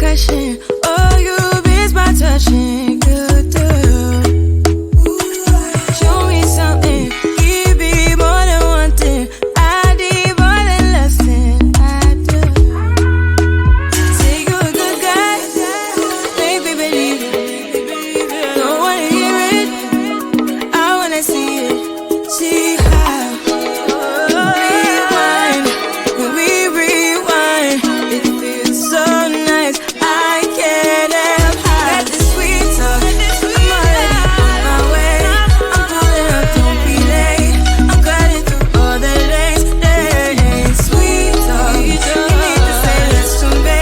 crushing. Oh, you miss my touching. Good girl. Show me something. Give me more than one thing. I need more than less than I do. Say you a good guy. Baby, believe it. Don't wanna hear it. I wanna see it. See how. Rewind. When we rewind, it feels so nice. I can't help got this sweet talk. I'm already on my way. I'm pulling up, don't be late. I'm cutting through all the lanes. Sweet talk. You need to say less to me.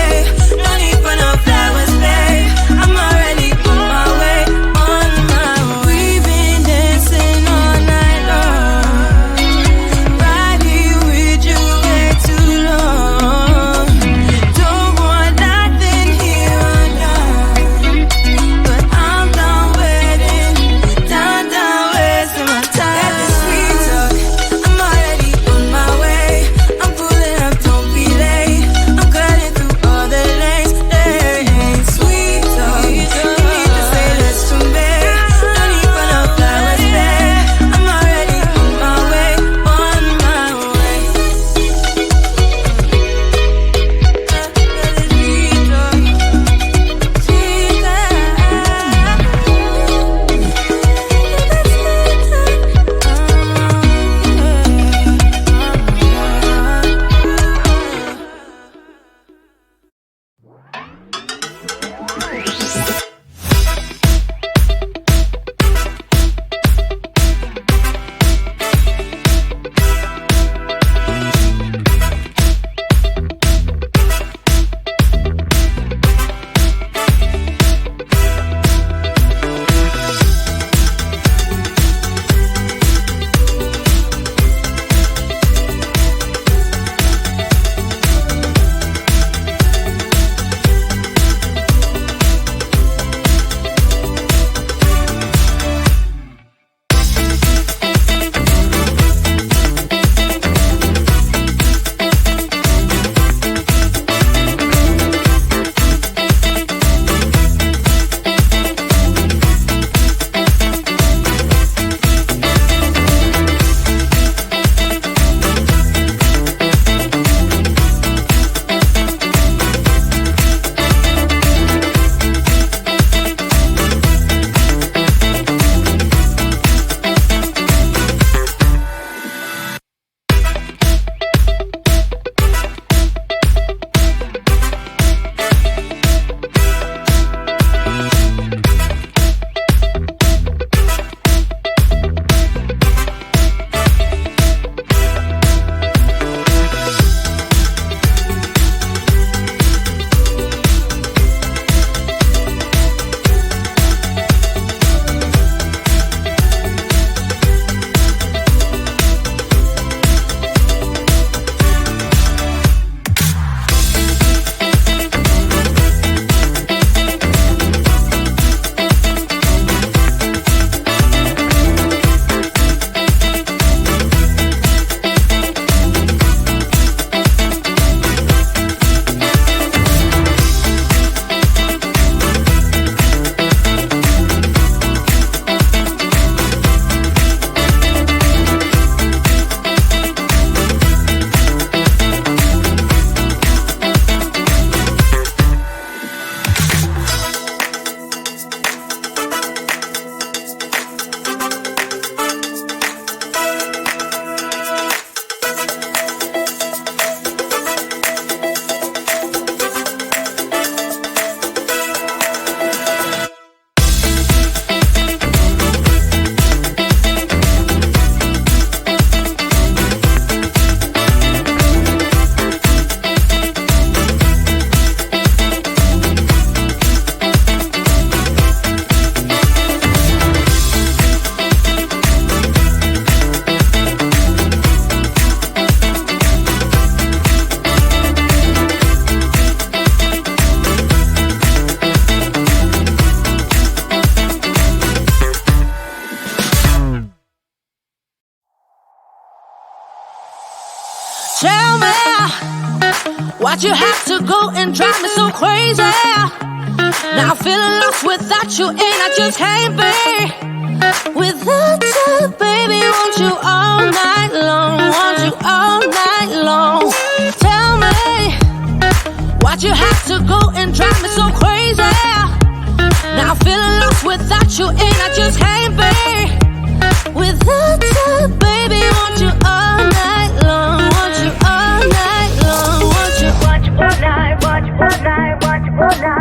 No need for no flowers, babe. I'm already on my way, on my way. We've been dancing all night long. Right here with you way too long. Don't want nothing here or now. But I'm done waiting, done wasting my time. Got this sweet talk, I'm already on my way. I'm pulling up, don't be late. I'm cutting through all the lanes. Sweet talk, you need to say less to me. No need for no flowers, babe. I'm already on my way, on my way. Tell me, why'd you have to go and drive me so crazy? Now I'm feeling lost without you, and I just can't be without you, baby. Want you all night long, want you all night long. Tell me, why'd you have to go and drive me so crazy? Now I'm feeling lost without you, and I just can't be without you, baby. Want you all night long, want you all night long, want you all night, want you all night, want you all night.